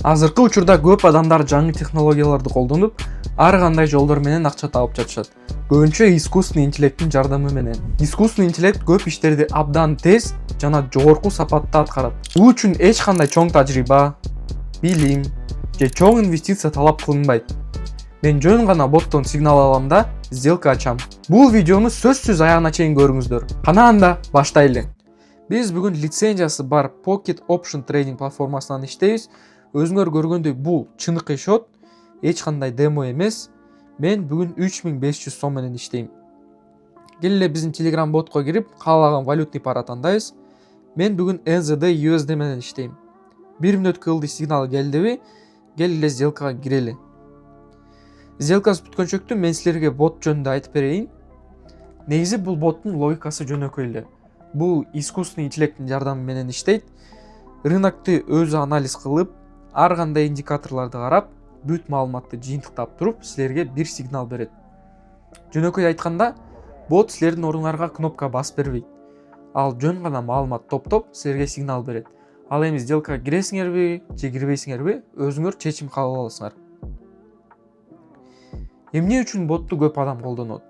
Азыркы учурда көп адамдар жаңы технологияларды колдонуп, ар кандай жолдор менен акча таап жатышат. Көбүнчө искусственный интеллекттин жардамы менен. Искусственный интеллект көп иштерди абдан тез жана жогорку сапатта аткарат. Бул үчүн эч кандай чоң тажрыйба, билим же чоң инвестиция талап кылынбайт. Мен жөн гана боттон сигнал алам да сделка ачам. Бул видеону сөзсүз аягына чейин көрүңүздөр. Кана анда баштайлы. Биз бүгүн лицензиясы бар Pocket Option Trading платформасынан иштейбиз. Өзүңөр көргөндөй бул чыныгы шот, эч кандай демо эмес. Мен бүгүн 3500 сом менен иштейм. Келе биздин Telegram ботко кирип, каалаган валютный пара тандайбыз. Мен бүгүн NZD USD менен иштейм. 1 мүнөткө ылдый сигнал келдиби? Келе сделкага кирели. Сделкасы бүткөнчөктү мен силерге бот жөнүндө айтып берейин. Негизи бул боттун логикасы жөнөкөй эле. Бул искусственный интеллекттин жардамы менен иштейт. Рынокты өзү анализ кылып, ар кандай индикаторлорду карап, бүт маалыматты жыйынтыктап туруп, силерге бир сигнал берет. Жөнөкөй айтканда, бот силердин ордуңарга кнопка басып бербейт. Ал жөн гана маалымат топтоп, силерге сигнал берет. Ал эми сделкага киресиңерби, же кирбейсиңерби, өзүңөр чечим кабыл аласыңар. Эмне үчүн ботту көп адам колдонот?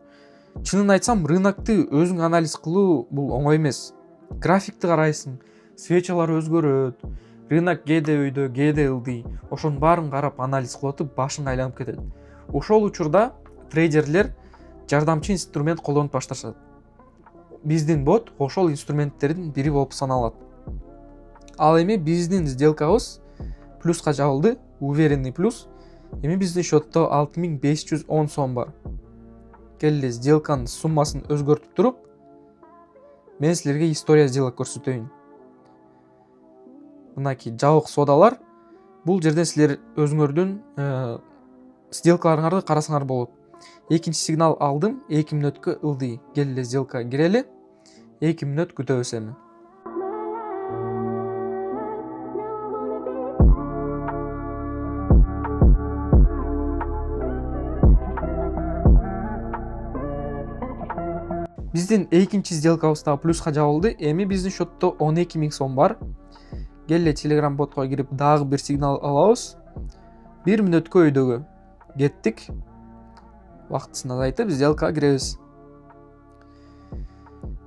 Чынын айтсам, рынокты өзүң анализ кылуу бул оңой эмес. Графикти карайсың, свечалар өзгөрөт, рынок кээде өйдө, кээде ылдый. Ошонун баарын карап анализ кылып атып, башың айланып кетет. Ошол учурда трейдерлер жардамчы инструмент колдонуп башташат. Биздин бот ошол инструменттердин бири болуп саналат. Ал эми биздин сделкабыз плюска жабылды, уверенный плюс. Эми биздин счетто 6510 сом бар. Келе сделканын суммасын өзгөртүп туруп, мен силерге история сделок көрсөтөйүн. Мынаки жабык содалар, бул жерден силер өзүңөрдүн сделкаларыңарды карасаңар болот. Экинчи сигнал алдым, 2 мүнөткө ылдый. Келе сделкага кирели, 2 мүнөт күтөбүз эми. Биздин экинчи сделкабыз да плюска жабылды. Эми биздин счетто 12000 сом бар. Келе Telegram ботко кирип дагы бир сигнал алабыз. 1 мүнөткө өйдөгө кеттик. Вактысын азайтып сделкага киребиз.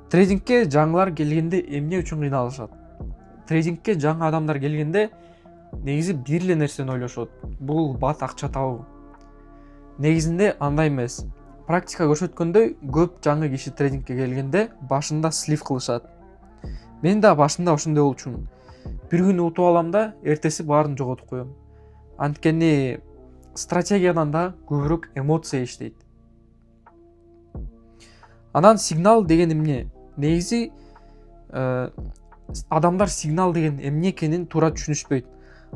Трейдингке жаңылар келгенде эмне үчүн кыйналышат? Трейдингке жаңы адамдар келгенде негизи бир эле нерсени ойлошот. Бул бат акча табуу. Негизинде андай эмес. Практика көрсөткөндөй, көп жаңы киши трейдингке келгенде башында слив кылышат. Мен да башында ошондой болчумун. Бир күн утуп алам да, эртеси баарын жоготуп коем. Анткени стратегиядан да көбүрөөк эмоция иштейт. Анан сигнал деген эмне? Негизи адамдар сигнал деген эмне экенин туура түшүнүшпөйт.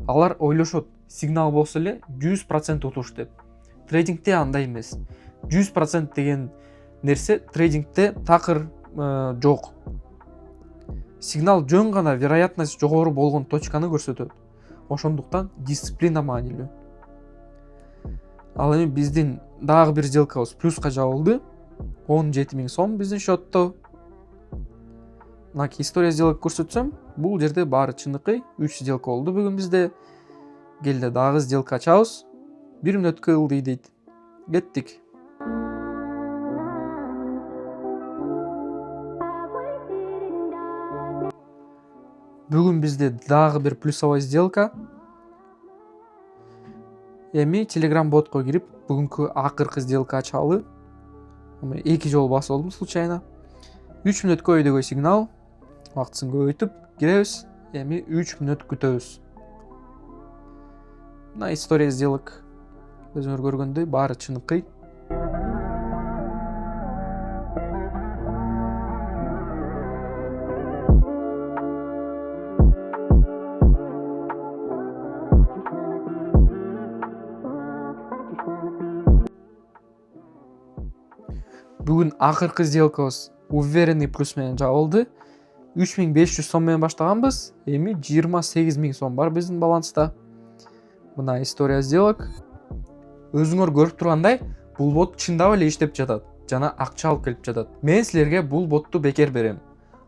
Алар ойлошот, сигнал болсо эле 100% утуш деп. Трейдингте андай эмес. 100% деген нерсе трейдингте такыр жок. Сигнал жөн гана вероятность жогору болгон точканы көрсөтөт. Ошондуктан дисциплина маанилүү. Ал эми биздин дагы бир сделкабыз плюска жабылды. 17000 сом биздин счетто. Мынаки история сделок көрсөтсөм, бул жерде баары чыныкы. 3 сделка болду бүгүн бизде. Келде дагы сделка ачабыз. 1 мүнөткө ылдый дейт. Кеттик. Бүгүн бизде дагы бир плюсовой сделка. Эми Telegram ботко кирип, бүгүнкү акыркы сделка ачалы. Эми 2 жолу басып алдым случайно. 3 мүнөткө өйдөгө сигнал. Вактысын көбөйтүп киребиз. Эми 3 мүнөт күтөбүз. Мына история сделок. Өзүңөр көргөндөй баары чыныкы. Бүгүн акыркы сделкабыз уверенный плюс менен жабылды. 3500 сом менен баштаганбыз. Эми 28000 сом бар биздин баланста. Мына история сделок. Өзүңөр көрүп тургандай, бул бот чындап эле иштеп жатат жана акча алып келип жатат. Мен силерге бул ботту бекер берем.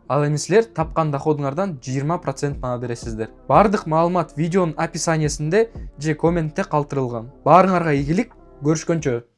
Ал эми силер тапкан доходуңардан 20% мага бересиздер. Бардык маалымат видеонун описаниясында же комментте калтырылган. Баарыңарга ийгилик, көрүшкөнчө.